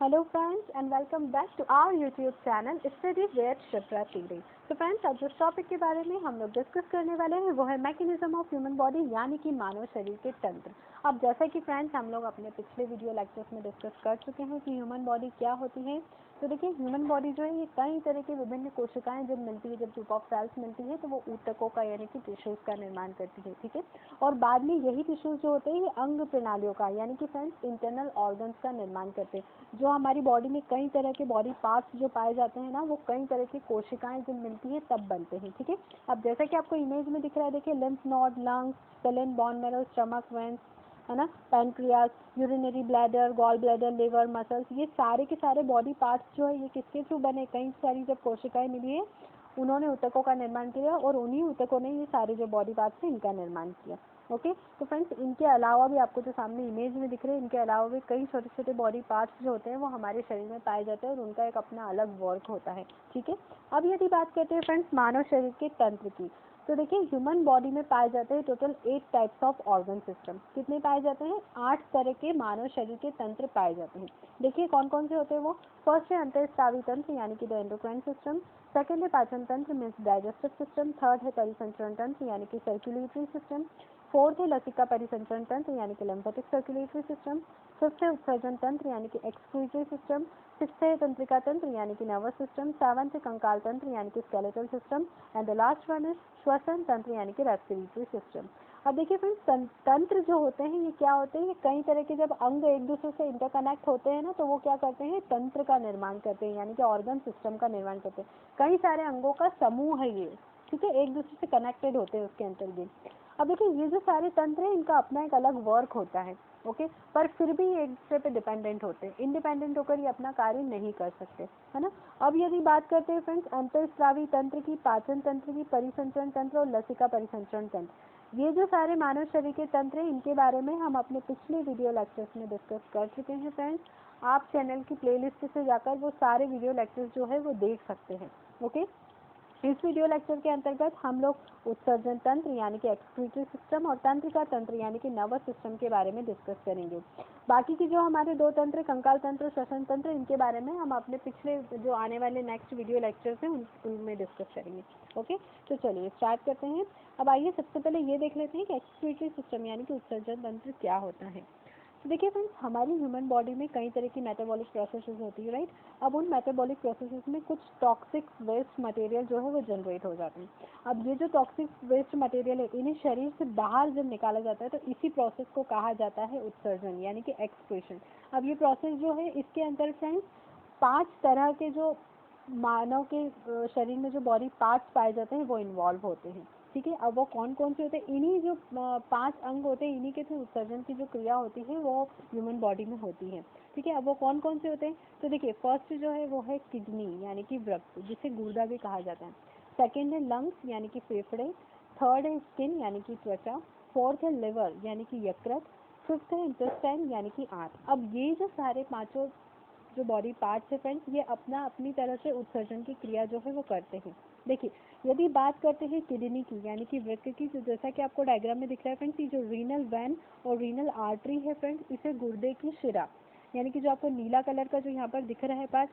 Hello friends and welcome back to our YouTube channel Study with Shipra TD. तो friends अब जिस topic के बारे में हम लोग डिस्कस करने वाले हैं वो है मैकेनिज्म ऑफ ह्यूमन बॉडी यानी कि मानव शरीर के तंत्र। अब जैसा कि फ्रेंड्स हम लोग अपने पिछले वीडियो लेक्चर्स में डिस्कस कर चुके हैं कि ह्यूमन बॉडी क्या होती है। तो देखिए ह्यूमन बॉडी जो है ये कई तरह की विभिन्न कोशिकाएं जब मिलती है, जब ग्रुप ऑफ सेल्स मिलती है तो वो ऊतकों का यानी कि टिश्यूज का निर्माण करती है, ठीक है। और बाद में यही टिश्यूज जो होते हैं ये अंग प्रणालियों का यानी कि फ्रेंड्स इंटरनल ऑर्गन्स का निर्माण करते हैं। जो हमारी बॉडी में कई तरह के बॉडी पार्ट्स जो पाए जाते हैं ना, वो कई तरह की कोशिकाएं जब मिलती है तब बनते हैं, ठीक है। अब जैसा कि आपको इमेज में दिख रहा है, देखिए lymph node, lungs, spleen, bone marrow, stomach, veins, है ना, pancreas, urinary bladder, gall bladder, liver, muscles, ये सारे के सारे बॉडी पार्ट्स जो है ये किसके थ्रू बने? कई सारी जब कोशिकाएं मिली है उन्होंने ऊतकों का निर्माण किया और उन्हीं ऊतकों ने ये सारे जो बॉडी पार्ट्स हैं इनका निर्माण किया। ओके तो फ्रेंड्स इनके अलावा भी आपको जो सामने इमेज में दिख रहे हैं, इनके अलावा भी कई छोटे छोटे बॉडी पार्ट्स जो होते हैं वो हमारे शरीर में पाए जाते हैं और उनका एक अपना अलग वर्क होता है, ठीक है। अब यदि बात करते हैं फ्रेंड्स मानव शरीर के तंत्र की, तो देखिए ह्यूमन बॉडी में पाए जाते हैं total 8 types of organ system. कितने पाए जाते हैं? 8 तरह के मानव शरीर के तंत्र पाए जाते हैं। देखिए कौन कौन से होते हैं वो। फर्स्ट है अंतःस्रावी तंत्र यानी कि द एंडोक्राइन सिस्टम। सेकंड है पाचन तंत्र मीन्स डाइजेस्टिव सिस्टम। थर्ड है परिसंचरण तंत्र यानी कि सर्कुलेटरी सिस्टम। फोर्थ है लसिका परिसंचरण तंत्र यानी कि लिम्फेटिक सर्कुलेटरी सिस्टम। फिफ्थ है उत्सर्जन तंत्र यानी कि एक्सक्रीटरी सिस्टम। सिक्स्थ है तंत्रिका तंत्र यानी कि नर्वस सिस्टम। सेवंथ है कंकाल तंत्र यानी कि skeletal system and the last one is श्वसन तंत्र यानी कि रेस्पिरेटरी सिस्टम। अब देखिए फ्रेंड्स तंत्र जो होते हैं ये क्या होते हैं? ये कई तरह के जब अंग एक दूसरे से इंटरकनेक्ट होते हैं ना तो वो क्या करते हैं? तंत्र का निर्माण करते हैं यानी कि ऑर्गन सिस्टम का निर्माण करते हैं। कई सारे अंगों का समूह है ये, ठीक है, एक दूसरे से कनेक्टेड होते हैं उसके अंतर्गत। अब देखिए ये जो सारे तंत्र हैं इनका अपना एक अलग वर्क होता है, ओके, पर फिर भी एक दूसरे पे डिपेंडेंट होते हैं। इंडिपेंडेंट होकर ये अपना कार्य नहीं कर सकते, है ना। अब यदि बात करते हैं फ्रेंड्स अंतःस्रावी तंत्र की, पाचन तंत्र की, परिसंचरण तंत्र और लसिका परिसंचरण तंत्र, ये जो सारे मानव शरीर के तंत्र हैं इनके बारे में हम अपने पिछले वीडियो लेक्चर्स में डिस्कस कर चुके हैं फ्रेंड्स। आप चैनल की प्लेलिस्ट से जाकर वो सारे वीडियो लेक्चर्स जो है वो देख सकते हैं, ओके। इस वीडियो लेक्चर के अंतर्गत हम लोग उत्सर्जन तंत्र यानी कि एक्सक्रीटरी सिस्टम और तंत्रिका तंत्र यानी कि नर्वस सिस्टम के बारे में डिस्कस करेंगे। बाकी की जो हमारे दो तंत्र कंकाल तंत्र और श्वसन तंत्र इनके बारे में हम अपने पिछले जो आने वाले नेक्स्ट वीडियो लेक्चर्स हैं उनमें डिस्कस करेंगे, ओके। तो चलिए स्टार्ट करते हैं। अब आइए सबसे पहले ये देख लेते हैं कि एक्सक्रीटरी सिस्टम यानी कि उत्सर्जन तंत्र क्या होता है। तो देखिए फ्रेंड्स हमारी ह्यूमन बॉडी में कई तरह की मेटाबॉलिक प्रोसेसेस होती है, राइट। अब उन मेटाबॉलिक प्रोसेसेस में कुछ टॉक्सिक वेस्ट मटेरियल जो है वो जनरेट हो जाते हैं। अब ये जो टॉक्सिक वेस्ट मटेरियल है इन्हें शरीर से बाहर जब निकाला जाता है तो इसी प्रोसेस को कहा जाता है उत्सर्जन यानी कि एक्सक्रीशन। अब ये प्रोसेस जो है इसके अंदर फ्रेंड्स 5 तरह के जो मानव के शरीर में जो बॉडी पार्ट्स पाए जाते हैं वो इन्वॉल्व होते हैं, ठीक है। अब वो कौन कौन से होते हैं? इन्हीं जो 5 अंग होते हैं इन्हीं के थ्रू उत्सर्जन की जो क्रिया होती है वो ह्यूमन बॉडी में होती है, ठीक है। अब वो कौन कौन से होते हैं? तो देखिए फर्स्ट जो है वो है किडनी यानी कि वृक्क जिसे गुर्दा भी कहा जाता है। सेकेंड है लंग्स यानी कि फेफड़े। थर्ड है स्किन यानी कि त्वचा। फोर्थ है लिवर यानी कि यकृत। फिफ्थ है इंटेस्टाइन यानी कि आंत। अब ये जो सारे पांचों जो बॉडी पार्ट्स है फ्रेंड्स ये अपना अपनी तरह से उत्सर्जन की क्रिया जो है वो करते हैं। देखिए यदि बात करते हैं किडनी की यानी कि वृक्क की, तो जैसा कि आपको डायग्राम में दिख रहा है फ्रेंड्स, ये जो रीनल वैन और रीनल आर्टरी है फ्रेंड्स इसे गुर्दे की शिरा यानी कि जो आपको नीला कलर का जो यहाँ पर दिख रहा है पास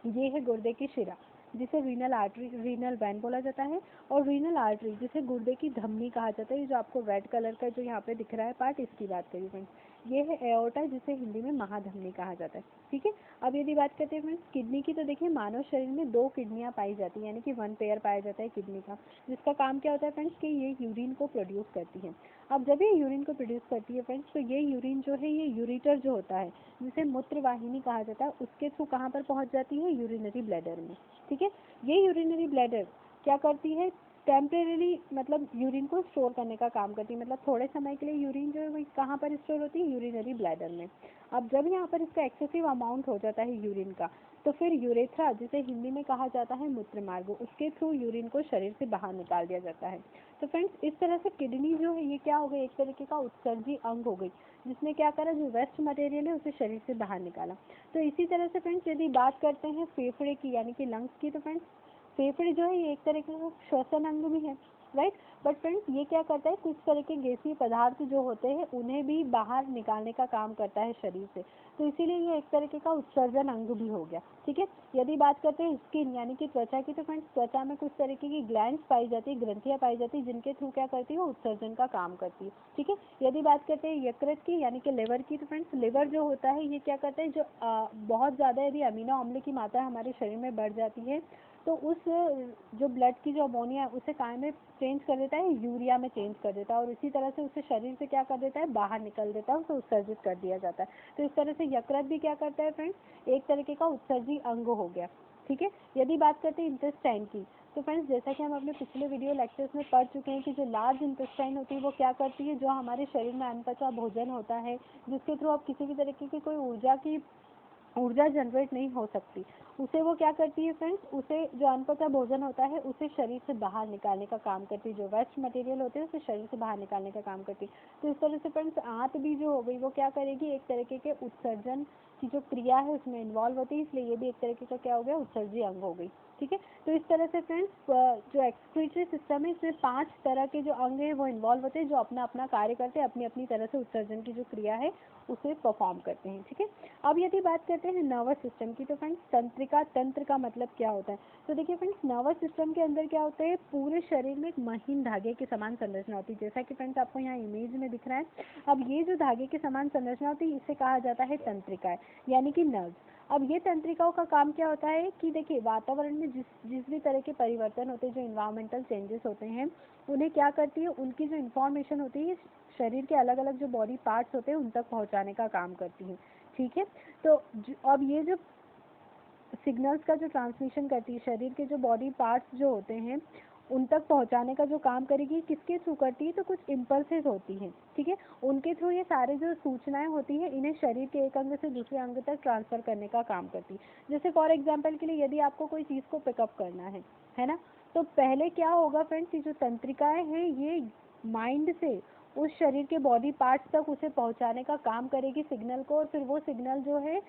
ये है गुर्दे की शिरा जिसे रीनल आर्टरी रीनल वैन बोला जाता है। और रीनल आर्टरी जिसे गुर्दे की धमनी कहा जाता है, ये जो आपको रेड कलर का जो यहाँ पे दिख रहा है पार्ट इसकी बात करिए फ्रेंड्स, ये है एओर्टा जिसे हिंदी में महाधमनी कहा जाता है, ठीक है। अब यदि बात करते हैं फ्रेंड्स किडनी की, तो देखिए मानव शरीर में 2 किडनियां पाई जाती है यानी कि 1 पेयर पाया जाता है किडनी का, जिसका काम क्या होता है फ्रेंड्स कि ये यूरिन को प्रोड्यूस करती है। अब जब ये यूरिन को प्रोड्यूस करती है फ्रेंड्स तो ये यूरिन जो है ये यूरिटर जो होता है जिसे मूत्रवाहिनी कहा जाता है उसके थ्रू कहाँ पर पहुँच जाती है? यूरिनरी ब्लैडर में, ठीक है। ये यूरिनरी ब्लैडर क्या करती है? टेम्परेरी मतलब यूरिन को स्टोर करने का काम करती है, मतलब थोड़े समय के लिए यूरिन जो है वो कहाँ पर स्टोर होती है? यूरिनरी ब्लैडर में। अब जब यहाँ पर इसका एक्सेसिव अमाउंट हो जाता है यूरिन का तो फिर यूरेथ्रा जिसे हिंदी में कहा जाता है मूत्र मार्ग, उसके थ्रू यूरिन को शरीर से बाहर निकाल दिया जाता है। तो फ्रेंड्स इस तरह से किडनी जो है ये क्या हो गई? एक तरीके का उत्सर्जी अंग हो गई जिसने क्या करा? जो वेस्ट मटेरियल है उसे शरीर से बाहर निकाला। तो इसी तरह से फ्रेंड्स यदि बात करते हैं फेफड़े की यानी कि लंग्स की, तो फ्रेंड्स फेफड़े जो है ये एक तरीके का श्वसन अंग भी है, राइट। बट फ्रेंड्स ये क्या करता है, कुछ तरह के गैसीय पदार्थ जो होते हैं उन्हें भी बाहर निकालने का काम करता है शरीर से, तो इसीलिए ये एक तरीके का उत्सर्जन अंग भी हो गया। ठीक है, यदि बात करते हैं स्किन यानी कि त्वचा की, तो फ्रेंड्स त्वचा में कुछ तरीके की ग्लैंड्स पाई जाती है, ग्रंथियां पाई जाती है, जिनके थ्रू क्या करती है, वो उत्सर्जन का काम करती है। ठीक है, यदि बात करते हैं यकृत की यानी कि लिवर की, तो फ्रेंड्स लिवर जो होता है ये क्या करता है, जो बहुत ज़्यादा यदि अमीनो अम्ल की मात्रा हमारे शरीर में बढ़ जाती है तो उस जो ब्लड की जो अमोनिया है उसे काय में चेंज कर देता है, यूरिया में चेंज कर देता है, और इसी तरह से उसे शरीर से क्या कर देता है, बाहर निकल देता है, उसे उत्सर्जित कर दिया जाता है। तो इस तरह से यकृत भी क्या करता है फ्रेंड्स, एक तरीके का उत्सर्जी अंग हो गया। ठीक है, यदि बात करते हैं इंटेस्टाइन की, तो फ्रेंड्स जैसा कि हम अपने पिछले वीडियो लेक्चर्स में पढ़ चुके हैं कि जो लार्ज इंटेस्टाइन होती है वो क्या करती है, जो हमारे शरीर में अनपचा भोजन होता है जिसके थ्रू आप किसी भी तरीके की कोई ऊर्जा जनरेट नहीं हो सकती, उसे वो क्या करती है फ्रेंड्स, उसे जो अनपचा भोजन होता है उसे शरीर से बाहर निकालने का काम करती है, जो वेस्ट मटेरियल होते हैं उसे शरीर से बाहर निकालने का काम करती है। तो इस तरह से फ्रेंड्स आंत भी जो हो गई वो क्या करेगी, एक तरीके के उत्सर्जन की जो क्रिया है उसमें इन्वॉल्व होती है, इसलिए ये भी एक तरीके का क्या हो गया, उत्सर्जी अंग हो गई। ठीक है, तो इस तरह से फ्रेंड्स जो एक्सक्रीटरी सिस्टम है इसमें 5 तरह के जो अंग है वो इन्वॉल्व होते हैं, जो अपना अपना कार्य करते हैं, अपनी अपनी तरह से उत्सर्जन की जो क्रिया है उसे परफॉर्म करते हैं। ठीक है, अब यदि बात करते हैं नर्वस सिस्टम की, तो फ्रेंड्स तंत्रिका, तंत्र का मतलब क्या होता है, तो देखिए फ्रेंड्स नर्वस सिस्टम के अंदर क्या होता है, पूरे शरीर में एक महीन धागे के समान संरचना होती है, जैसा कि फ्रेंड्स आपको यहाँ इमेज में दिख रहा है। अब ये जो धागे के समान संरचना होती है इसे कहा जाता है तंत्रिकाएं यानी कि नर्व। अब ये तंत्रिकाओं का काम क्या होता है कि देखिए वातावरण में जिस भी तरह के परिवर्तन होते हैं, जो इन्वायरमेंटल चेंजेस होते हैं, उन्हें क्या करती है, उनकी जो इन्फॉर्मेशन होती है शरीर के अलग अलग जो बॉडी पार्ट्स होते हैं उन तक पहुंचाने का काम करती है। ठीक है, तो अब ये जो सिग्नल्स का जो ट्रांसमिशन करती है शरीर के जो बॉडी पार्ट्स जो होते हैं उन तक पहुंचाने का जो काम करेगी, किसके थ्रू करती है, तो कुछ इम्पल्सेस होती हैं। ठीक है, उनके थ्रू ये सारे जो सूचनाएं होती हैं इन्हें शरीर के एक अंग से दूसरे अंग तक ट्रांसफर करने का काम करती है। जैसे फॉर एग्जांपल के लिए यदि आपको कोई चीज़ को पिकअप करना है ना, तो पहले क्या होगा फ्रेंड्स, ये जो तंत्रिकाएं हैं ये माइंड से उस शरीर के बॉडी पार्ट्स तक उसे पहुंचाने का काम करेगी सिग्नल को, और फिर वो सिग्नल जो है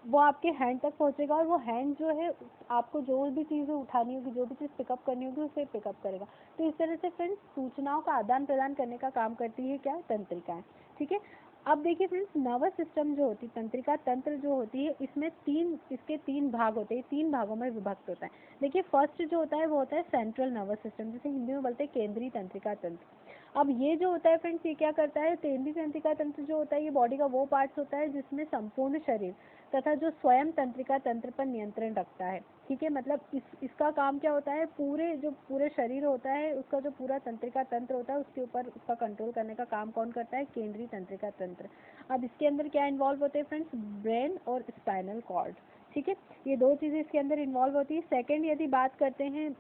वो आपके हैंड तक पहुंचेगा, और वो हैंड जो है आपको जो भी चीज़ें उठानी होगी, जो भी चीज़ पिकअप करनी होगी उसे पिकअप करेगा। तो इस तरह से फ्रेंड्स सूचनाओं का आदान प्रदान करने का काम करती है क्या, तंत्रिकाएं। ठीक है, अब देखिए फ्रेंड्स नर्वस सिस्टम जो होती है, तंत्रिका तंत्र जो होती है, इसमें इसके तीन भाग होते हैं, 3 भागों में विभक्त होता है। देखिए फर्स्ट जो होता है वो होता है सेंट्रल नर्वस सिस्टम, जिसे हिंदी में बोलते हैं केंद्रीय तंत्रिका तंत्र। अब ये जो होता है फ्रेंड्स ये क्या करता है, केंद्रीय तंत्रिका तंत्र जो होता है ये बॉडी का वो पार्ट्स होता है जिसमें संपूर्ण शरीर तथा जो स्वयं तंत्रिका तंत्र पर नियंत्रण रखता है। ठीक है, मतलब इसका काम क्या होता है, पूरे शरीर होता है उसका जो पूरा तंत्रिका तंत्र होता है उसके ऊपर उसका कंट्रोल करने का काम कौन करता है, केंद्रीय तंत्रिका तंत्र। अब इसके अंदर क्या इन्वॉल्व होते हैं फ्रेंड्स, ब्रेन और स्पाइनल कॉर्ड। ठीक है, ये 2 चीज़ें इसके अंदर इन्वॉल्व होती है। सेकेंड यदि बात करते हैं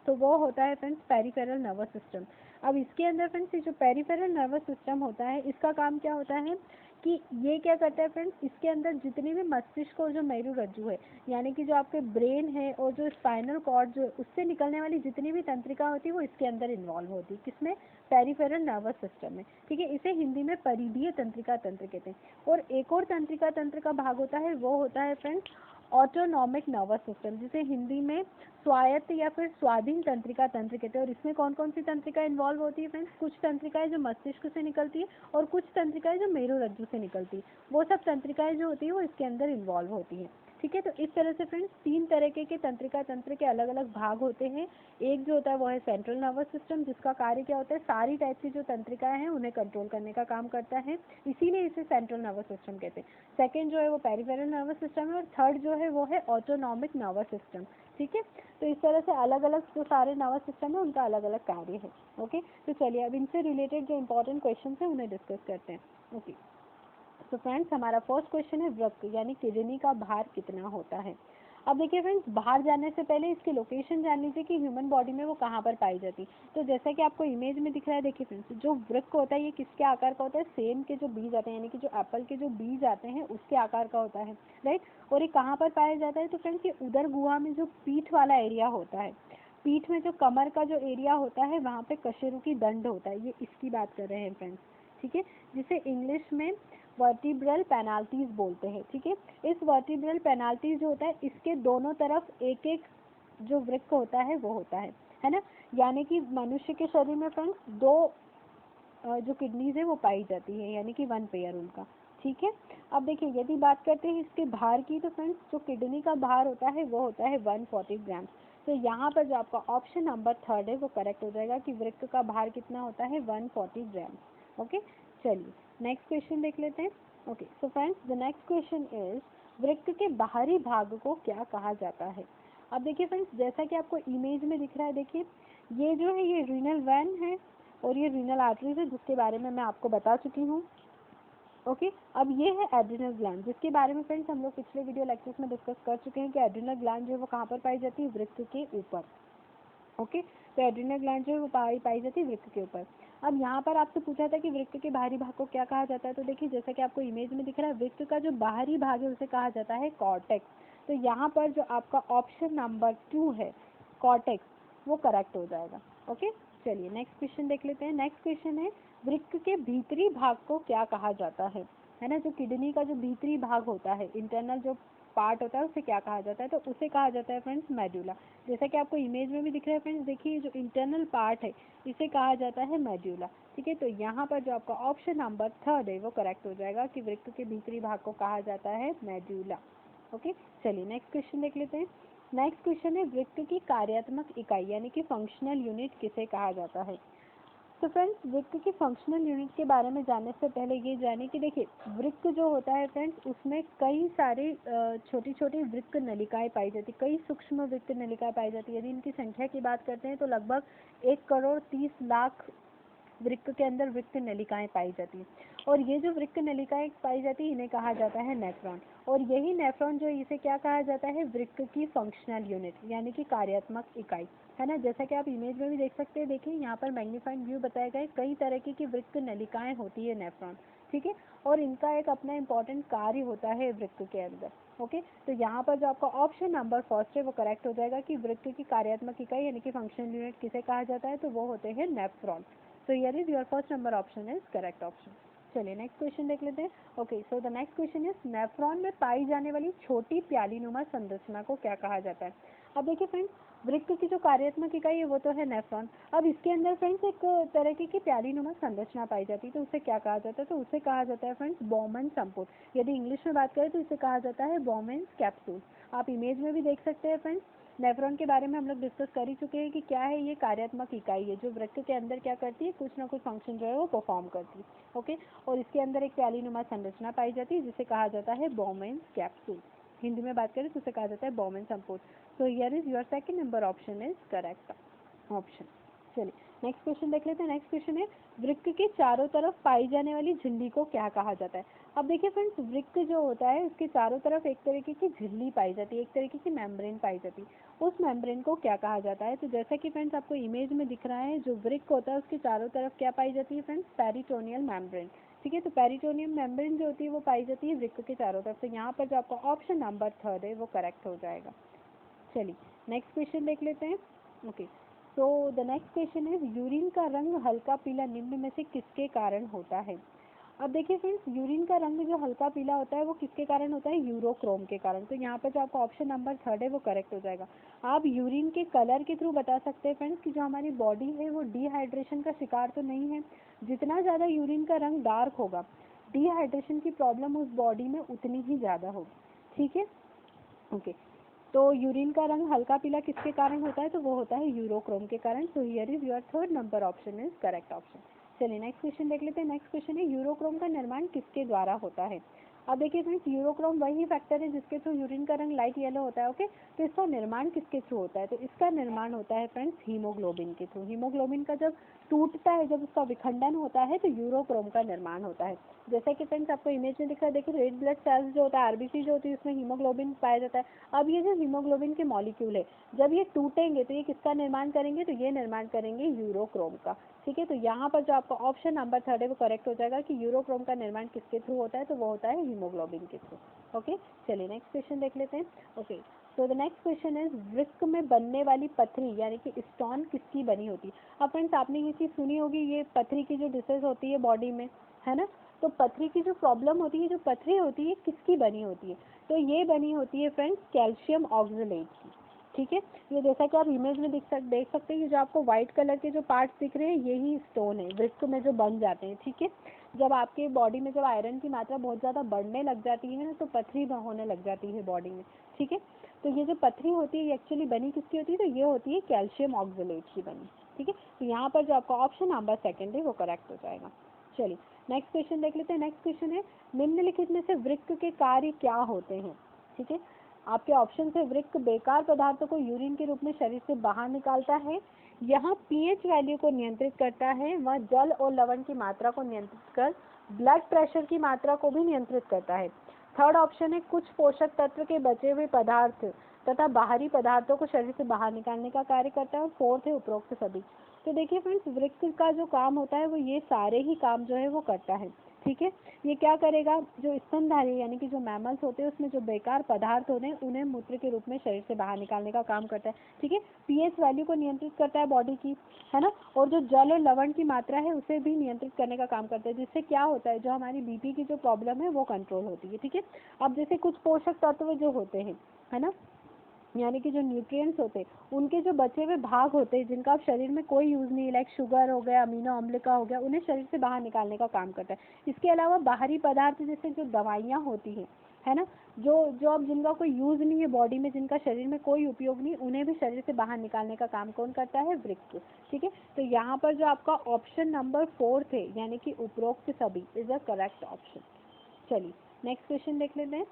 तो वो होता है फ्रेंड्स पेरिफेरल नर्वस सिस्टम। अब इसके अंदर फ्रेंड्स ये जो पेरिफेरल नर्वस सिस्टम होता है इसका काम क्या होता है कि ये क्या करता है फ्रेंड्स, इसके अंदर जितनी भी मस्तिष्क और जो मेरुरज्जु है यानी कि जो आपके ब्रेन है और जो स्पाइनल कॉर्ड जो उससे निकलने वाली जितनी भी तंत्रिका होती है वो इसके अंदर इन्वॉल्व होती है, किसमें, पेरिफेरल नर्वस सिस्टम में। ठीक है, इसे हिंदी में परिधीय तंत्रिका तंत्र कहते हैं। और एक और तंत्रिका तंत्र का भाग होता है वो होता है फ्रेंड्स ऑटोनॉमिक नर्वस सिस्टम, जिसे हिंदी में स्वायत्त या फिर स्वाधीन तंत्रिका तंत्र कहते हैं। और इसमें कौन कौन सी तंत्रिका इन्वॉल्व होती है फ्रेंड्स, कुछ तंत्रिकाएं जो मस्तिष्क से निकलती है और कुछ तंत्रिकाएं जो मेरुरज्जु से निकलती है, वो सब तंत्रिकाएं जो होती है वो इसके अंदर इन्वॉल्व होती है। ठीक है, तो इस तरह से फ्रेंड्स 3 तरीके के तंत्रिका तंत्र के अलग अलग भाग होते हैं। एक जो होता है वो है सेंट्रल नर्वस सिस्टम, जिसका कार्य क्या होता है, सारी टाइप की जो तंत्रिकाएं हैं उन्हें कंट्रोल करने का काम करता है, इसीलिए इसे सेंट्रल नर्वस सिस्टम कहते हैं। सेकेंड जो है वो पेरिफेरल नर्वस सिस्टम है, और थर्ड जो है वो है ऑटोनॉमिक नर्वस सिस्टम। ठीक है, तो इस तरह से अलग अलग जो सारे नर्वस सिस्टम है उनका अलग अलग कार्य है। ओके, तो चलिए अब इनसे रिलेटेड जो इंपॉर्टेंट क्वेश्चन है उन्हें डिस्कस करते हैं। ओके, तो फ्रेंड्स हमारा फर्स्ट क्वेश्चन है वृक्क यानी किडनी का भार कितना होता है। अब देखिए फ्रेंड्स बाहर जाने से पहले इसकी लोकेशन जान लीजिए कि ह्यूमन बॉडी में वो कहाँ पर पाई जाती है। तो जैसा कि आपको इमेज में दिख रहा है, देखिए फ्रेंड्स जो वृक्क होता है ये किसके आकार का होता है, सेम के जो बीज आते हैं यानी कि जो एप्पल के जो बीज आते हैं उसके आकार का होता है, राइट। और ये कहाँ पर पाया जाता है, तो फ्रेंड्स ये उदर गुहा में जो पीठ वाला एरिया होता है, पीठ में जो कमर का जो एरिया होता है वहाँ पे कशेरुकी दंड होता है, ये इसकी बात कर रहे हैं फ्रेंड्स। ठीक है, जिसे इंग्लिश में वर्टिब्रल पेनाल्टीज बोलते हैं। ठीक है, इस वर्टिब्रल पेनाल्टीज जो होता है इसके दोनों तरफ एक एक जो वृक्क होता है वो होता है। है ना। यानी कि मनुष्य के शरीर में फ्रेंड्स दो जो किडनीज है वो पाई जाती है, यानी कि 1 पेयर उनका। ठीक है, अब देखिए यदि बात करते हैं इसके भार की, तो फ्रेंड्स जो किडनी का भार होता है वो होता है 140 ग्राम। तो यहाँ पर जो आपका ऑप्शन नंबर 3 है वो करेक्ट हो जाएगा कि वृक्क का भार कितना होता है 140 ग्राम। ओके, चलिए नेक्स्ट क्वेश्चन देख लेते हैं। Okay, so friends the next question is वृक्क के बाहरी भाग को क्या कहा जाता है। अब देखिए फ्रेंड्स, जैसा कि आपको इमेज में दिख रहा है, देखिए ये जो है ये रीनल वैन है और ये रीनल आर्टरीज है, जिसके बारे में मैं आपको बता चुकी हूँ। ओके, अब ये है एड्रिनल ग्लैंड, जिसके बारे में फ्रेंड्स हम लोग पिछले वीडियो लेक्चर्स में डिस्कस कर चुके हैं कि एड्रिनल ग्लैंड जो है वो कहाँ पर पाई जाती है, वृक्क के ऊपर। ओके, तो एड्रिनल ग्लैंड जो है वो पाई जाती है वृक्क के ऊपर। अब यहाँ पर आपसे पूछा था कि वृक्क के बाहरी भाग को क्या कहा जाता है, तो देखिए जैसा कि आपको इमेज में दिख रहा है, वृक्क का जो बाहरी भाग है उसे कहा जाता है कॉर्टेक्स। तो यहाँ पर जो आपका ऑप्शन नंबर 2 है कॉर्टेक्स, वो करेक्ट हो जाएगा। ओके, चलिए नेक्स्ट क्वेश्चन देख लेते हैं। नेक्स्ट क्वेश्चन है वृक्क के भीतरी भाग को क्या कहा जाता है ना। जो किडनी का जो भीतरी भाग होता है, इंटरनल जो पार्ट होता है, उसे क्या कहा जाता है, तो उसे कहा जाता है फ्रेंड्स मेडुला। जैसा कि आपको इमेज में भी दिख रहा है फ्रेंड्स, देखिए जो इंटरनल पार्ट है इसे कहा जाता है मेडुला। ठीक है, तो यहाँ पर जो आपका ऑप्शन नंबर 3 है वो करेक्ट हो जाएगा कि वृक्क के भीतरी भाग को कहा जाता है मेडुला। ओके, चलिए नेक्स्ट क्वेश्चन देख लेते हैं। नेक्स्ट क्वेश्चन है वृक्क की कार्यात्मक इकाई यानी कि फंक्शनल यूनिट किसे कहा जाता है। तो फ्रेंड्स वृक्क की फंक्शनल यूनिट के बारे में जानने से पहले ये जाने कि देखिए वृक्क जो होता है फ्रेंड्स, उसमें कई सारे छोटी छोटी वृक्क नलिकाएं पाई जाती, कई सूक्ष्म वृक्क नलिकाएं पाई जाती है। यदि इनकी संख्या की बात करते हैं तो लगभग 1,30,00,000 वृक्क के अंदर वृक्क नलिकाएं पाई जाती हैं। और ये जो वृक्क नलिकाएं पाई जाती है इन्हें कहा जाता है नेफ्रॉन। और यही नेफ्रॉन जो इसे क्या कहा जाता है, वृक्क की फंक्शनल यूनिट यानी कि कार्यात्मक इकाई, है ना। जैसा कि आप इमेज में भी देख सकते हैं, देखिए यहाँ पर मैग्नीफाइंग व्यू बताया गया है, कई तरह की वृक्क नलिकाएं होती है नेफ्रॉन। ठीक है, और इनका एक अपना इंपॉर्टेंट कार्य होता है वृक्क के अंदर। ओके, तो यहाँ पर जो आपका ऑप्शन नंबर 1 है वो करेक्ट हो जाएगा कि वृक्क की कार्यात्मक इकाई यानी कि फंक्शनल यूनिट किसे कहा जाता है, तो वो होते हैं nephron. So here is your first number option is correct option. चलिए नेक्स्ट क्वेश्चन देख लेते हैं। Okay, so the next question is nephron में पाई जाने वाली छोटी प्यालीनुमा संरचना को क्या कहा जाता है। अब देखिए फ्रेंड्स, वृक्क की जो कार्यात्मक इकाई है वो तो है नेफ्रॉन। अब इसके अंदर फ्रेंड्स एक तरह की प्यालीनुमा संरचना पाई जाती है, तो उसे क्या कहा जाता है, तो उसे कहा जाता है फ्रेंड्स बॉमन संपुट। यदि इंग्लिश में बात करें तो इसे कहा जाता है बॉमन कैप्सूल। आप इमेज में भी देख सकते हैं फ्रेंड्स, नेफ्रॉन के बारे में हम लोग डिस्कस कर ही चुके हैं कि क्या है, ये कार्यात्मक इकाई है जो वृक्क के अंदर क्या करती है, कुछ ना कुछ फंक्शन जो है वो परफॉर्म करती है। ओके, और इसके अंदर एक प्यालीनुमा संरचना पाई जाती है जिसे कहा जाता है बॉमन कैप्सूल। हिंदी में बात करें तो उसे कहा जाता है बॉमन संपुट। So here is your second number option is correct option. चलिए नेक्स्ट क्वेश्चन देख लेते हैं। नेक्स्ट क्वेश्चन है वृक्क के चारों तरफ पाई जाने वाली झिल्ली को क्या कहा जाता है। अब देखिए फ्रेंड्स, वृक्क जो होता है उसके चारों तरफ एक तरीके की झिल्ली पाई जाती है, एक तरीके की मेम्ब्रेन पाई जाती है। उस मेम्ब्रेन को क्या कहा जाता है, तो जैसा कि फ्रेंड्स आपको इमेज में दिख रहा है, जो वृक्क होता है उसके चारों तरफ क्या पाई जाती है फ्रेंड्स, पेरिटोनियल मेम्ब्रेन। ठीक है, तो पेरिटोनियल मेम्ब्रेन जो होती है वो पाई जाती है वृक्क के चारों तरफ। तो यहाँ पर जो आपका ऑप्शन नंबर 3 है वो करेक्ट हो जाएगा। चलिए नेक्स्ट क्वेश्चन देख लेते हैं। Okay, so the next question is urine का रंग हल्का पीला निम्न में से किसके कारण होता है। अब देखिए फ्रेंड्स, यूरिन का रंग जो हल्का पीला होता है वो किसके कारण होता है, यूरोक्रोम के कारण। तो यहाँ पर जो आपका ऑप्शन नंबर 3 है वो करेक्ट हो जाएगा। आप यूरिन के कलर के थ्रू बता सकते हैं फ्रेंड्स कि जो हमारी बॉडी है वो डिहाइड्रेशन का शिकार तो नहीं है। जितना ज़्यादा यूरिन का रंग डार्क होगा, डिहाइड्रेशन की प्रॉब्लम उस बॉडी में उतनी ही ज़्यादा होगी। ठीक है, ओके, तो यूरिन का रंग हल्का पीला किसके कारण होता है, तो वो होता है यूरोक्रोम के कारण। सो here is your third number option is correct option. चलिए नेक्स्ट क्वेश्चन देख लेते हैं। नेक्स्ट क्वेश्चन है यूरोक्रोम का निर्माण किसके द्वारा होता है। अब देखिए फ्रेंड्स, यूरोक्रोम वही फैक्टर है जिसके थ्रू यूरिन का रंग लाइट येलो होता है। ओके, तो इसका निर्माण किसके थ्रू होता है, तो इसका निर्माण होता है फ्रेंड्स हीमोग्लोबिन के थ्रू। हीमोग्लोबिन का जब टूटता है, जब उसका विखंडन होता है, तो यूरोक्रोम का निर्माण होता है। जैसा कि फ्रेंड्स आपको इमेज में दिख रहा है, देखिए रेड ब्लड सेल्स जो होता है, आरबीसी जो होती है, उसमें हीमोग्लोबिन पाया जाता है। अब ये जो हीमोग्लोबिन के मॉलिक्यूल है, जब ये टूटेंगे तो ये किसका निर्माण करेंगे, तो ये निर्माण करेंगे यूरोक्रोम का। ठीक है, तो यहाँ पर जो आपका ऑप्शन नंबर 3 है वो करेक्ट हो जाएगा कि यूरोक्रोम का निर्माण किसके थ्रू होता है, तो वो होता है हीमोग्लोबिन के थ्रू। ओके, चलिए नेक्स्ट क्वेश्चन देख लेते हैं। Okay, so the next question is वृक्क में बनने वाली पथरी यानी कि स्टोन किसकी बनी होती है। अब फ्रेंड्स आपने ये चीज़ सुनी होगी, ये पथरी की जो डिसीज होती है बॉडी में, है ना, तो पथरी की जो प्रॉब्लम होती है, जो पथरी होती है किसकी बनी होती है, तो ये बनी होती है फ्रेंड्स कैल्शियम ऑक्सलेट की। ठीक है। ये जैसा कि आप इमेज में देख सकते हैं, ये जो आपको व्हाइट कलर के जो पार्ट्स दिख रहे हैं यही स्टोन है, वृक्क में जो बन जाते हैं। ठीक है, जब आपके बॉडी में जब आयरन की मात्रा बहुत ज़्यादा बढ़ने लग जाती है ना, तो पथरी होने लग जाती है बॉडी में। ठीक है, तो ये जो पथरी होती है ये एक्चुअली बनी किसकी होती है, तो ये होती है कैल्शियम ऑक्सलेट की बनी। ठीक है, तो यहाँ पर जो आपका ऑप्शन नंबर सेकेंड है वो करेक्ट हो जाएगा। चलिए नेक्स्ट क्वेश्चन देख लेते हैं। नेक्स्ट क्वेश्चन है, निम्नलिखित में से वृक्क के कार्य क्या होते हैं। ठीक है, आपके ऑप्शन से वृक्क बेकार पदार्थों को यूरिन के रूप में शरीर से बाहर निकालता है, यहाँ पीएच वैल्यू को नियंत्रित करता है, वह जल और लवण की मात्रा को नियंत्रित कर ब्लड प्रेशर की मात्रा को भी नियंत्रित करता है। थर्ड ऑप्शन है, कुछ पोषक तत्व के बचे हुए पदार्थ तथा बाहरी पदार्थों को शरीर से बाहर निकालने का कार्य करता है। और फोर्थ है उपरोक्त सभी। तो देखिए फ्रेंड्स, वृक्क का जो काम होता है वो ये सारे ही काम जो है वो करता है। ठीक है, ये क्या करेगा, जो स्तनधारी यानी कि जो मैमल्स होते हैं उसमें जो बेकार पदार्थ होते हैं उन्हें मूत्र के रूप में शरीर से बाहर निकालने का काम करता है। ठीक है, पीएच वैल्यू को नियंत्रित करता है बॉडी की, है ना, और जो जल और लवण की मात्रा है उसे भी नियंत्रित करने का काम करता है, जिससे क्या होता है, जो हमारी बीपी की जो प्रॉब्लम है वो कंट्रोल होती है। ठीक है, अब जैसे कुछ पोषक तत्व जो होते हैं, है ना, यानी कि जो न्यूट्रिएंट्स होते हैं उनके जो बचे हुए भाग होते हैं जिनका शरीर में कोई यूज़ नहीं है, लाइक शुगर हो गया, अमीनो अम्ल का हो गया, उन्हें शरीर से बाहर निकालने का काम करता है। इसके अलावा बाहरी पदार्थ जैसे जो दवाइयाँ होती हैं, है ना, जो जो अब जिनका कोई यूज़ नहीं है बॉडी में, जिनका शरीर में कोई उपयोग नहीं, उन्हें भी शरीर से बाहर निकालने का काम कौन करता है, वृक्क। ठीक है, तो यहाँ पर जो आपका ऑप्शन नंबर फोर्थ है यानी कि उपरोक्त सभी इज अ करेक्ट ऑप्शन। चलिए नेक्स्ट क्वेश्चन देख लेते हैं।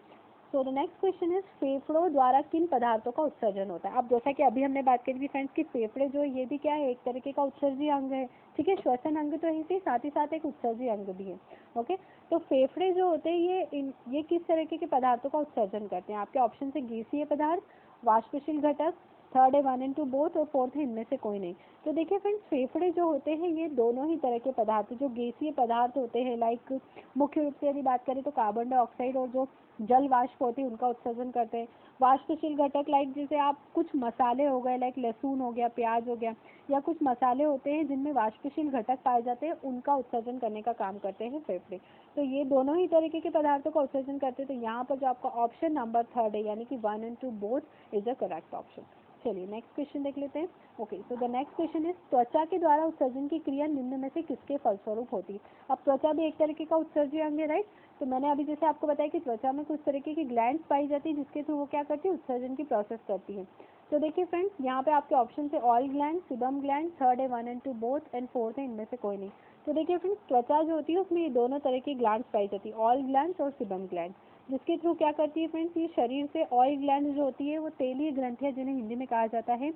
सो द नेक्स्ट क्वेश्चन इज, फेफड़ों द्वारा किन पदार्थों का उत्सर्जन होता है। अब जैसा कि अभी हमने बात करी थी फ्रेंड्स कि फेफड़े जो ये भी क्या है, एक तरीके का उत्सर्जी अंग है। ठीक है, श्वसन अंग तो है साथ ही साथ एक उत्सर्जी अंग भी है। ओके, तो फेफड़े जो होते हैं ये किस तरीके के पदार्थों का उत्सर्जन करते हैं। आपके ऑप्शन से गैसीय पदार्थ, वाष्पशील घटक, थर्ड है 1 and 2 बोथ, और फोर्थ है इनमें से कोई नहीं। तो देखिए फ्रेंड्स, फेफड़े जो होते हैं ये दोनों ही तरह के पदार्थ, जो गैसीय पदार्थ होते हैं, लाइक मुख्य रूप से यदि बात करें तो कार्बन डाइऑक्साइड और जो जल वाष्प होती है उनका उत्सर्जन करते हैं। वाष्पशील घटक लाइक जैसे आप कुछ मसाले हो गए, लाइक लहसुन हो गया, प्याज हो गया, या कुछ मसाले होते हैं जिनमें वाष्पशील घटक पाए जाते हैं, उनका उत्सर्जन करने का काम करते हैं फेफड़े। तो ये दोनों ही तरीके के पदार्थों का उत्सर्जन करते हैं। तो यहाँ पर जो आपका ऑप्शन नंबर थर्ड है यानी कि 1 and 2 both is a correct option. चलिए नेक्स्ट क्वेश्चन देख लेते हैं। Okay, so the next question is, त्वचा के द्वारा उत्सर्जन की क्रिया निम्न में से किसके फलस्वरूप होती है। अब त्वचा भी एक तरीके का उत्सर्जी अंग है, राइट। तो मैंने अभी जैसे आपको बताया कि त्वचा में कुछ तरीके की ग्लैंड्स पाई जाती है जिसके थ्रू वो क्या करती है, उत्सर्जन की प्रोसेस करती है। तो देखिए फ्रेंड्स, यहाँ पे आपके ऑप्शन से oil gland, sebum gland, third है 1 and 2 बोथ, एंड फोर्थ है इनमें से कोई नहीं। तो देखिए फ्रेंड्स, त्वचा जो होती है उसमें ये दोनों तरह की ग्लैंड्स पाई जाती है, ऑयल ग्लैंड्स और सिबम ग्लैंड, जिसके थ्रू क्या करती है फ्रेंड्स, ये शरीर से ऑयल ग्लैंड जो होती है वो तेलीय ग्रंथियां जिन्हें हिंदी में कहा जाता है,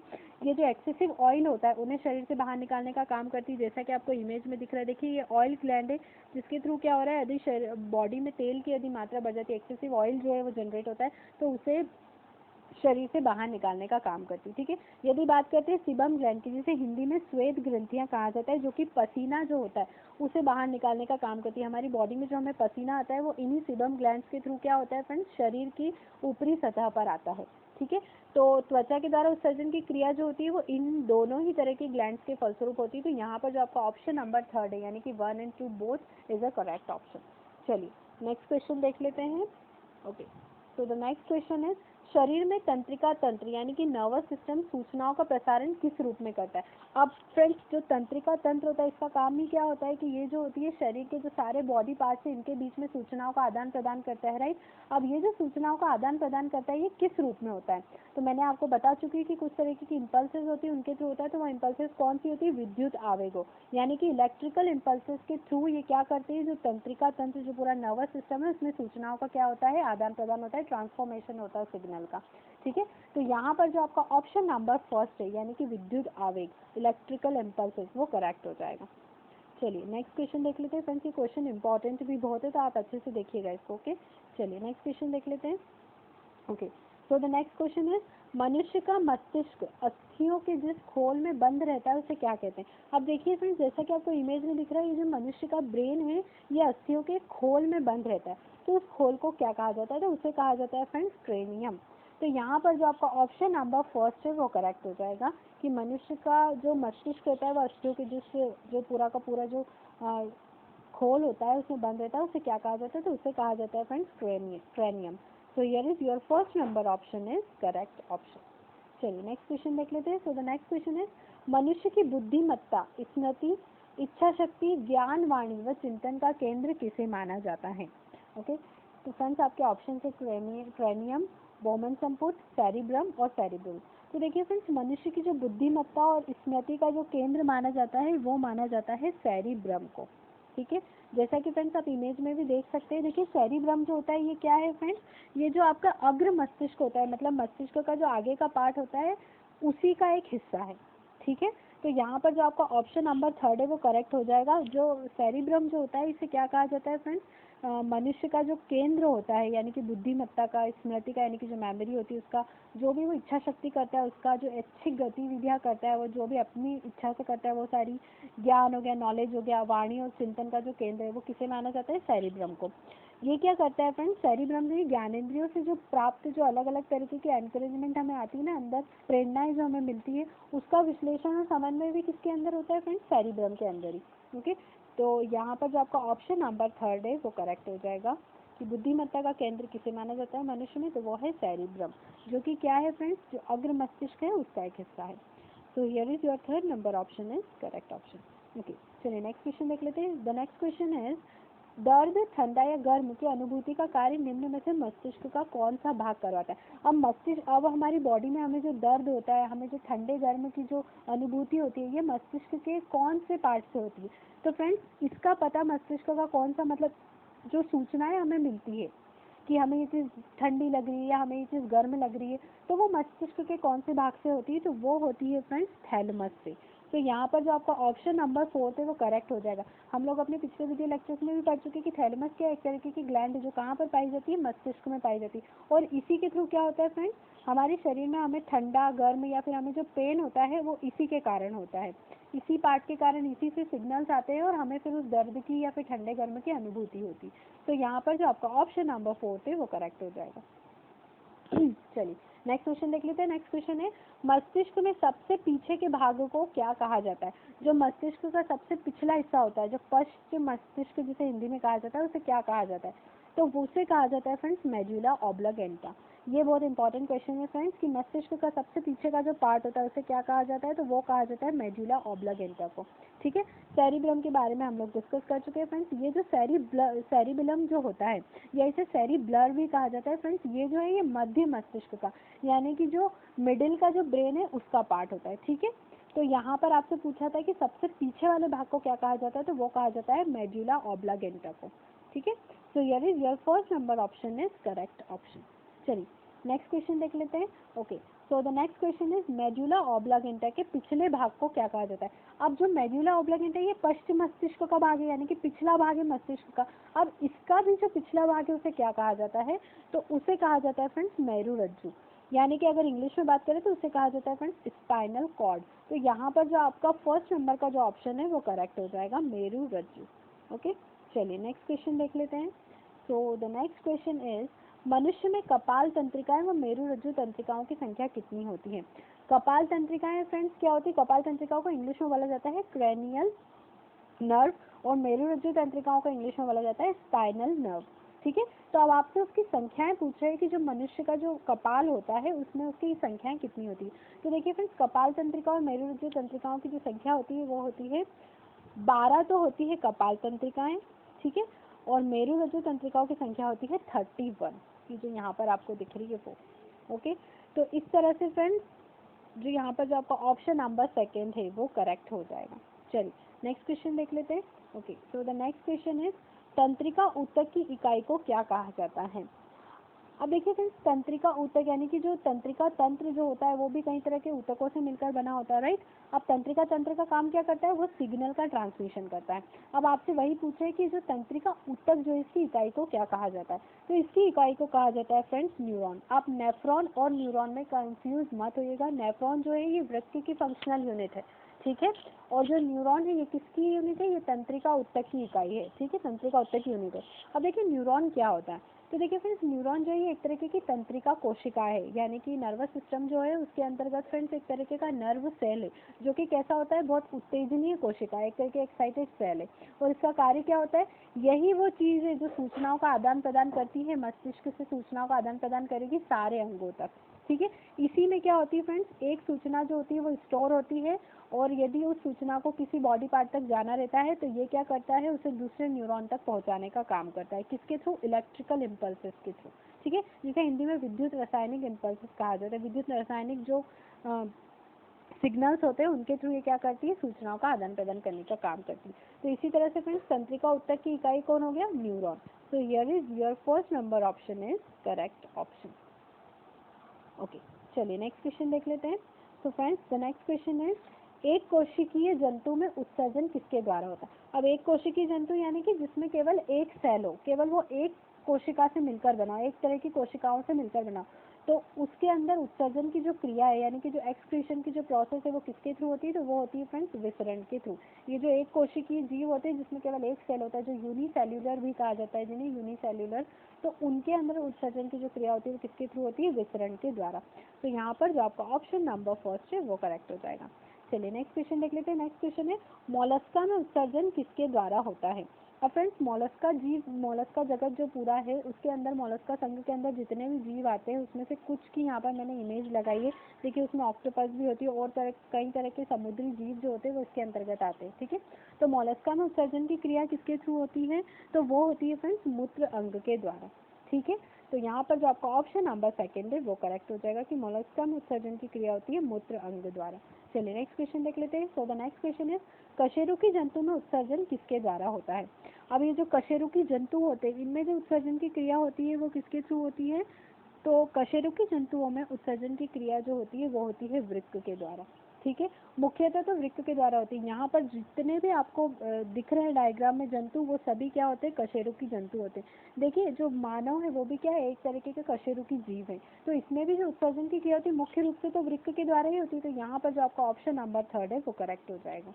ये जो एक्सेसिव ऑयल होता है उन्हें शरीर से बाहर निकालने का काम करती है। जैसा कि आपको इमेज में दिख रहा है, देखिए ये ऑयल ग्लैंड है जिसके थ्रू क्या हो रहा है, यदि बॉडी में तेल की यदि मात्रा बढ़ जाती है, एक्सेसिव ऑयल जो है वो जनरेट होता है, तो उसे शरीर से बाहर निकालने का काम करती है। ठीक है, यदि बात करते हैं सिबम ग्लैंड की, जिसे हिंदी में श्वेत ग्रंथियां कहा जाता है, जो कि पसीना जो होता है उसे बाहर निकालने का काम करती है। हमारी बॉडी में जो हमें पसीना आता है वो इन्हीं सिबम ग्लैंड्स के थ्रू क्या होता है फ्रेंड्स, शरीर की ऊपरी सतह पर आता है। ठीक है, तो त्वचा के द्वारा उत्सर्जन की क्रिया जो होती है वो इन दोनों ही तरह के ग्लैंड्स के फलस्वरूप होती है। तो यहाँ पर जो आपका ऑप्शन नंबर थर्ड है यानी कि 1 and 2 both is a correct option. चलिए नेक्स्ट क्वेश्चन देख लेते हैं। ओके, तो द नेक्स्ट क्वेश्चन इज, शरीर में तंत्रिका तंत्र यानी कि नर्वस सिस्टम सूचनाओं का प्रसारण किस रूप में करता है। अब फ्रेंड्स, जो तंत्रिका तंत्र होता है इसका काम ही क्या होता है कि ये जो होती है शरीर के जो सारे बॉडी पार्ट्स हैं इनके बीच में सूचनाओं का आदान प्रदान करता है, राइट। अब ये जो सूचनाओं का आदान प्रदान करता है ये किस रूप में होता है, तो मैंने आपको बता चुकी है कि कुछ तरीके की इम्पल्सेस होती है उनके थ्रू होता है। तो वो इम्पल्सेस कौन सी होती है, विद्युत आवेगों यानी कि इलेक्ट्रिकल इम्पल्सेस के थ्रू ये क्या करते हैं, जो तंत्रिका तंत्र जो पूरा नर्वस सिस्टम है उसमें सूचनाओं का क्या होता है, आदान प्रदान होता है, ट्रांसफॉर्मेशन होता है सिग्नल का। ठीक है, तो यहाँ पर जो आपका ऑप्शन नंबर फर्स्ट है यानी कि विद्युत आवेग, इलेक्ट्रिकल इम्पल्सेस, वो करेक्ट हो जाएगा। चलिए नेक्स्ट क्वेश्चन देख लेते हैं फ्रेंड्स, ये क्वेश्चन इंपॉर्टेंट भी बहुत है तो आप अच्छे से देखिएगा इसको। ओके, चलिए नेक्स्ट क्वेश्चन देख लेते हैं। Okay, so the next question is, मनुष्य का मस्तिष्क अस्थियों के जिस खोल में बंद रहता है उसे क्या कहते हैं। अब देखिए फ्रेंड्स, जैसा कि आपको इमेज में दिख रहा है, ये जो मनुष्य का ब्रेन है ये अस्थियों के खोल में बंद रहता है, तो उस खोल को क्या कहा जाता है, तो उसे कहा जाता है फ्रेंड्स क्रेनियम। तो यहाँ पर जो आपका ऑप्शन नंबर फर्स्ट है वो करेक्ट हो जाएगा कि मनुष्य का जो मस्तिष्क होता है वो अस्थियों के जिस जो पूरा का पूरा जो खोल होता है उसमें बंद रहता है उसे क्या कहा जाता है, तो उसे कहा जाता है friends cranium. So here is your first number option is correct option. चलिए नेक्स्ट क्वेश्चन देख लेते हैं। सो द नेक्स्ट क्वेश्चन है, मनुष्य की बुद्धिमत्ता, स्मृति, इच्छा शक्ति, ज्ञान, वाणी व चिंतन का केंद्र किसे माना जाता है? ओके, तो फ्रेंड्स आपके ऑप्शन है क्रेनियम, बोमन संपुट, सेरिब्रम और सेरिब्रम। तो देखिए फ्रेंड्स, मनुष्य की जो बुद्धिमत्ता और स्मृति का जो केंद्र माना जाता है वो माना जाता है सेरिब्रम को। ठीक है, जैसा कि फ्रेंड्स आप इमेज में भी देख सकते हैं। देखिए सेरिब्रम जो होता है ये क्या है फ्रेंड्स, ये जो आपका अग्र मस्तिष्क होता है, मतलब मस्तिष्क का जो आगे का पार्ट होता है उसी का एक हिस्सा है। ठीक है, तो यहाँ पर जो आपका ऑप्शन नंबर 3 है वो करेक्ट हो जाएगा। जो सेरिब्रम जो होता है इसे क्या कहा जाता है फ्रेंड्स, मनुष्य का जो केंद्र होता है, यानी कि बुद्धिमत्ता का, स्मृति का, यानी कि जो मेमोरी होती है उसका, जो भी वो इच्छा शक्ति करता है उसका, जो ऐच्छिक गतिविधियाँ करता है वो जो भी अपनी इच्छा से करता है वो सारी, ज्ञान हो गया, नॉलेज हो गया, वाणी और चिंतन का जो केंद्र है वो किसे माना जाता है? सेरिब्रम को। ये क्या करता है फ्रेंड्स, सेरिब्रम जो ज्ञानेंद्रियों से जो प्राप्त जो अलग अलग तरीके की एनकरेजमेंट हमें आती है ना, अंदर प्रेरणाएं जो हमें मिलती है, उसका विश्लेषण और समन्वय भी किसके अंदर होता है फ्रेंड्स? सेरिब्रम के अंदर ही। ओके, तो यहाँ पर जो आपका ऑप्शन नंबर 3 है वो करेक्ट हो जाएगा कि बुद्धिमत्ता का केंद्र किसे माना जाता है मनुष्य में, तो वो है सेरिब्रम, जो कि क्या है फ्रेंड्स, जो अग्र मस्तिष्क है उसका एक हिस्सा है। तो here is your 3rd number option is correct option. Okay, चलिए नेक्स्ट क्वेश्चन देख लेते हैं। द नेक्स्ट क्वेश्चन है, दर्द, ठंडा या गर्म की अनुभूति का कार्य निम्न में से मस्तिष्क का कौन सा भाग करवाता है? अब मस्तिष्क, अब हमारी बॉडी में हमें जो दर्द होता है, हमें जो ठंडे गर्म की जो अनुभूति होती है, ये मस्तिष्क के कौन से पार्ट से होती है? तो फ्रेंड्स इसका पता मस्तिष्क का कौन सा, मतलब जो सूचनाएं हमें मिलती है कि हमें ये चीज़ ठंडी लग रही है या हमें ये चीज़ गर्म लग रही है, तो वो मस्तिष्क के कौन से भाग से होती है? तो वो होती है फ्रेंड्स थैलेमस से। तो यहाँ पर जो आपका ऑप्शन नंबर 4 है वो करेक्ट हो जाएगा। हम लोग अपने पिछले वीडियो लेक्चर्स में भी पढ़ चुके हैं कि थैलेमस क्या एक तरीके की ग्लैंड है जो कहाँ पर पाई जाती है? मस्तिष्क में पाई जाती है। और इसी के थ्रू क्या होता है फ्रेंड्स, हमारे शरीर में हमें ठंडा, गर्म या फिर हमें जो पेन होता है वो इसी के कारण होता है, इसी पार्ट के कारण, इसी से सिग्नल्स आते हैं और हमें फिर उस दर्द की या फिर ठंडे गर्म की अनुभूति होती है। तो यहाँ पर जो आपका ऑप्शन नंबर 4 है वो करेक्ट हो जाएगा। चलिए नेक्स्ट क्वेश्चन देख लेते हैं। नेक्स्ट क्वेश्चन है, मस्तिष्क में सबसे पीछे के भाग को क्या कहा जाता है? जो मस्तिष्क का सबसे पिछला हिस्सा होता है, जो पश्च मस्तिष्क जिसे हिंदी में कहा जाता है, उसे क्या कहा जाता है? तो उसे कहा जाता है फ्रेंड्स मेडुला ऑब्लिगेंटा। ये बहुत इंपॉर्टेंट क्वेश्चन है फ्रेंड्स कि मस्तिष्क का सबसे पीछे का जो पार्ट होता है उसे क्या कहा जाता है? तो वो कहा जाता है मेडुला ऑब्लिगेंटा को। ठीक है, सेरिब्रम के बारे में हम लोग डिस्कस कर चुके हैं फ्रेंड्स। ये जो सेरिबेलम जो होता है या इसे सेरिब्लर भी कहा जाता है फ्रेंड्स, ये जो है ये मध्य मस्तिष्क का, यानी कि जो मिडिल का जो ब्रेन है उसका पार्ट होता है। ठीक है, तो यहाँ पर आपसे पूछा था कि सबसे पीछे वाले भाग को क्या कहा जाता है, तो वो कहा जाता है मेडुला ऑब्लिगेंटा को। ठीक है, so here is your first number option is correct option. चलिए नेक्स्ट क्वेश्चन देख लेते हैं। Okay, so the next question is medulla oblongata के पिछले भाग को क्या कहा जाता है? अब जो मेडुला ऑब्लिगेंटा ये पश्चिम मस्तिष्क का भाग है, यानी कि पिछला भाग है मस्तिष्क का। अब इसका भी जो पिछला भाग है उसे क्या कहा जाता है? तो उसे कहा जाता है फ्रेंड्स मेरु रज्जु, यानी कि अगर इंग्लिश में बात करें तो उसे कहा जाता है फ्रेंड्स स्पाइनल कॉर्ड। तो यहाँ पर जो आपका फर्स्ट नंबर का जो ऑप्शन है वो करेक्ट हो जाएगा, मेरु रज्जु। ओके, चलिए नेक्स्ट क्वेश्चन देख लेते हैं। सो द नेक्स्ट क्वेश्चन इज, मनुष्य में कपाल तंत्रिकाएं व मेरु रज्जु तंत्रिकाओं की संख्या कितनी होती है? कपाल तंत्रिकाएं फ्रेंड्स क्या होती है? कपाल तंत्रिकाओं को इंग्लिश में बोला जाता है क्रेनियल नर्व और मेरु रज्जु तंत्रिकाओं को इंग्लिश में बोला जाता है स्पाइनल नर्व। ठीक है, तो अब आपसे उसकी संख्याएं पूछ रहे हैं कि जो मनुष्य का जो कपाल होता है उसमें उसकी संख्याएं कितनी होती है। तो देखिए फ्रेंड्स, कपाल तंत्रिका और मेरु रज्जु तंत्रिकाओं की जो संख्या होती है वो होती है 12 तो होती है कपाल तंत्रिकाएं। ठीक है, और मेरु रज्जु तंत्रिकाओं की संख्या होती है 31, की जो यहाँ पर आपको दिख रही है वो। ओके, तो इस तरह से फ्रेंड्स जो यहाँ पर जो आपका ऑप्शन नंबर 2 है वो करेक्ट हो जाएगा। चलिए नेक्स्ट क्वेश्चन देख लेते हैं। Okay, so the next question is, तंत्रिका ऊतक की इकाई को क्या कहा जाता है? अब देखिए फ्रेंड्स, तंत्रिका ऊतक यानी कि जो तंत्रिका तंत्र जो होता है वो भी कई तरह के ऊतकों से मिलकर बना होता है, राइट। अब तंत्रिका तंत्र का काम क्या करता है? वो सिग्नल का ट्रांसमिशन करता है। अब आपसे वही पूछे कि जो तंत्रिका ऊतक जो इसकी इकाई को क्या कहा जाता है? तो इसकी इकाई को कहा जाता है फ्रेंड्स न्यूरॉन। आप नेफ्रॉन और न्यूरॉन में कंफ्यूज मत होइएगा। नेफ्रॉन जो है ये वृक्क की फंक्शनल यूनिट है, ठीक है, और जो न्यूरॉन है ये किसकी यूनिट है? ये तंत्रिका ऊतक की इकाई है। ठीक है, तंत्रिका ऊतक की यूनिट है। अब देखिए न्यूरॉन क्या होता है? तो देखिए फ्रेंड्स, न्यूरॉन जो है एक तरीके की तंत्रिका कोशिका है, यानी कि नर्वस सिस्टम जो है उसके अंतर्गत फ्रेंड्स एक तरीके का नर्व सेल है, जो कि कैसा होता है? बहुत उत्तेजनीय कोशिका है, एक तरीके एक्साइटेड सेल है। और इसका कार्य क्या होता है? यही वो चीज़ है जो सूचनाओं का आदान प्रदान करती है, मस्तिष्क से सूचनाओं का आदान प्रदान करेगी सारे अंगों तक। ठीक है। इसी में क्या होती है फ्रेंड्स, एक सूचना जो होती है वो स्टोर होती है, और यदि उस सूचना को किसी बॉडी पार्ट तक जाना रहता है तो ये क्या करता है, उसे दूसरे न्यूरॉन तक पहुंचाने का काम करता है। किसके थ्रू? इलेक्ट्रिकल इम्पल्सेस के थ्रू। ठीक है, जिसे हिंदी में विद्युत रासायनिक इम्पल्सेस कहा जाता है। विद्युत रासायनिक जो सिग्नल्स होते हैं उनके थ्रू ये क्या करती है, सूचनाओं का आदान प्रदान करने का काम करती है। तो इसी तरह से फ्रेंड्स तंत्रिका उत्तक की इकाई कौन हो गया? Neuron. So here is your first number option is correct option. Okay, चलिए नेक्स्ट क्वेश्चन देख लेते हैं। तो friends the next question is, एक कोशिकीय जंतु में उत्सर्जन किसके द्वारा होता है? अब एक कोशिकीय जंतु यानी कि जिसमें केवल एक सेल हो, केवल वो एक कोशिका से मिलकर बना, एक तरह की कोशिकाओं से मिलकर बना, तो उसके अंदर उत्सर्जन की जो क्रिया है यानी कि जो एक्सक्रीशन की जो प्रोसेस है वो किसके थ्रू होती है? तो वो होती है फ्रेंड्स विसरण के थ्रू। ये जो एक कोशिकीय जीव होते हैं जिसमें केवल एक सेल होता है, जो यूनिसेल्युलर भी कहा जाता है जिन्हें, यूनिसेल्युलर, तो उनके अंदर उत्सर्जन की जो क्रिया होती है वो किसके थ्रू होती है? विसरण के द्वारा। तो यहाँ पर जो आपका ऑप्शन नंबर फर्स्ट है वो करेक्ट हो जाएगा। चलिए नेक्स्ट क्वेश्चन देख लेते हैं। नेक्स्ट क्वेश्चन है, मोलस्का में उत्सर्जन किसके द्वारा होता है? अब फ्रेंड्स मोलस्का जीव, मोलस्का जगत जो पूरा है उसके अंदर, मोलस्का संघ के अंदर जितने भी जीव आते हैं उसमें से कुछ की यहाँ पर मैंने इमेज लगाई है। देखिए उसमें ऑक्टोपस भी होती है और कई तरह के समुद्री जीव जो होते हैं वो इसके अंतर्गत आते हैं। ठीक है, तो मोलस्का में उत्सर्जन की क्रिया किसके थ्रू होती है? तो वो होती है फ्रेंड्स मूत्र अंग के द्वारा। ठीक है, तो यहाँ पर जो आपका ऑप्शन नंबर सेकंड है वो करेक्ट हो जाएगा कि मोलस्का में उत्सर्जन की क्रिया होती है मूत्र अंग द्वारा। चलिए नेक्स्ट क्वेश्चन देख लेते हैं। सो द नेक्स्ट क्वेश्चन इज, कशेरुकी जंतु में उत्सर्जन किसके द्वारा होता है? अब ये जो कशेरुकी जंतु होते हैं इनमें जो उत्सर्जन की क्रिया होती है वो किसके थ्रू होती है? तो कशेरुकी जंतुओं में उत्सर्जन की क्रिया जो होती है वो होती है वृक्क के द्वारा। ठीक है, मुख्यतः तो वृक्क के द्वारा होती है। यहाँ पर जितने भी आपको दिख रहे हैं डायग्राम में जंतु, वो सभी क्या होते हैं? कशेरुकी जंतु होते हैं। देखिए जो मानव है वो भी क्या है? एक तरीके के कशेरुकी जीव है। तो इसमें भी जो उत्सर्जन की क्रिया होती है मुख्य रूप से तो वृक्क के द्वारा ही होती है। तो यहाँ पर जो आपका ऑप्शन नंबर थर्ड है वो करेक्ट हो जाएगा।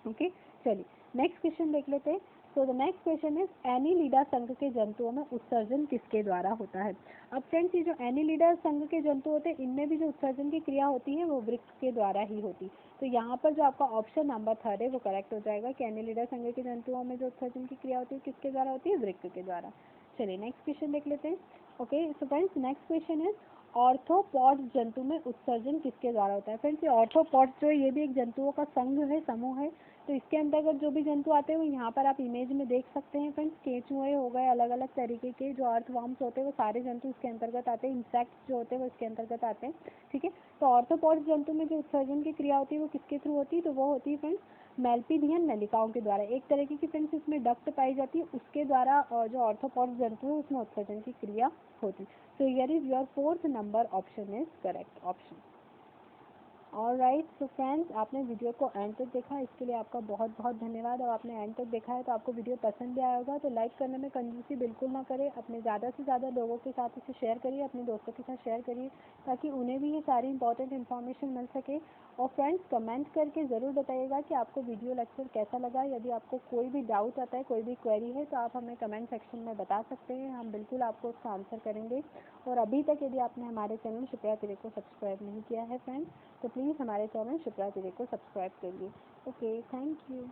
ओके, चलिए नेक्स्ट क्वेश्चन देख लेते हैं। सो the next question is, Annelida संघ के जंतुओं में उत्सर्जन किसके द्वारा होता है? अब फ्रेंड्स ये जो एनीलिडा संघ के जंतु होते हैं इनमें भी जो उत्सर्जन की क्रिया होती है वो वृक्क के द्वारा ही होती। तो यहाँ पर जो आपका ऑप्शन नंबर थर्ड है वो करेक्ट हो जाएगा कि एनीलिडा संघ के जंतुओं में जो उत्सर्जन की क्रिया होती है किसके द्वारा होती है? वृक्क के द्वारा। चलिए नेक्स्ट क्वेश्चन देख लेते हैं। Okay, so friends next question is, arthropods जंतु में उत्सर्जन किसके द्वारा होता है? फ्रेंड्स ये ऑर्थोपॉड्स जो है ये भी एक जंतुओं का संघ है, समूह है। तो इसके अंतर्गत जो भी जंतु आते हैं वो यहाँ पर आप इमेज में देख सकते हैं फ्रेंड्स। केंचुए हो गए, अलग अलग तरीके के जो अर्थवर्म्स होते हैं वो सारे जंतु इसके अंतर्गत आते हैं। इंसेक्ट्स जो होते हैं वो इसके अंतर्गत आते हैं। ठीक है, तो ऑर्थोपॉड्स जंतु में जो उत्सर्जन की क्रिया होती है वो किसके थ्रू होती है? तो वो होती है फ्रेंड्स मेल्पिडियन नलिकाओं के द्वारा। एक तरीके की फ्रेंड्स इसमें डक्ट पाई जाती है, उसके द्वारा जो ऑर्थोपॉड्स जंतु है उसमें उत्सर्जन की क्रिया होती है। So here is your fourth number option is correct option. Alright, so friends आपने वीडियो को एंड तक देखा, इसके लिए आपका बहुत बहुत धन्यवाद। और आपने एंड तक देखा है तो आपको वीडियो पसंद भी आया होगा। तो लाइक करने में कंजूसी बिल्कुल ना करें, अपने ज़्यादा से ज़्यादा लोगों के साथ इसे शेयर करिए, अपने दोस्तों के साथ शेयर करिए ताकि उन्हें भी ये सारी इंपॉर्टेंट इन्फॉर्मेशन मिल सके। और फ्रेंड्स कमेंट करके ज़रूर बताइएगा कि आपको वीडियो लेक्चर कैसा लगा। यदि आपको कोई भी डाउट आता है, कोई भी क्वेरी है तो आप हमें कमेंट सेक्शन में बता सकते हैं, हम बिल्कुल आपको उसका आंसर करेंगे। और अभी तक यदि आपने हमारे चैनल शिप्रा तिरे को सब्सक्राइब नहीं किया है फ्रेंड्स तो प्लीज़ हमारे चैनल शिप्रा तिरे को सब्सक्राइब करिए। Okay, thank you.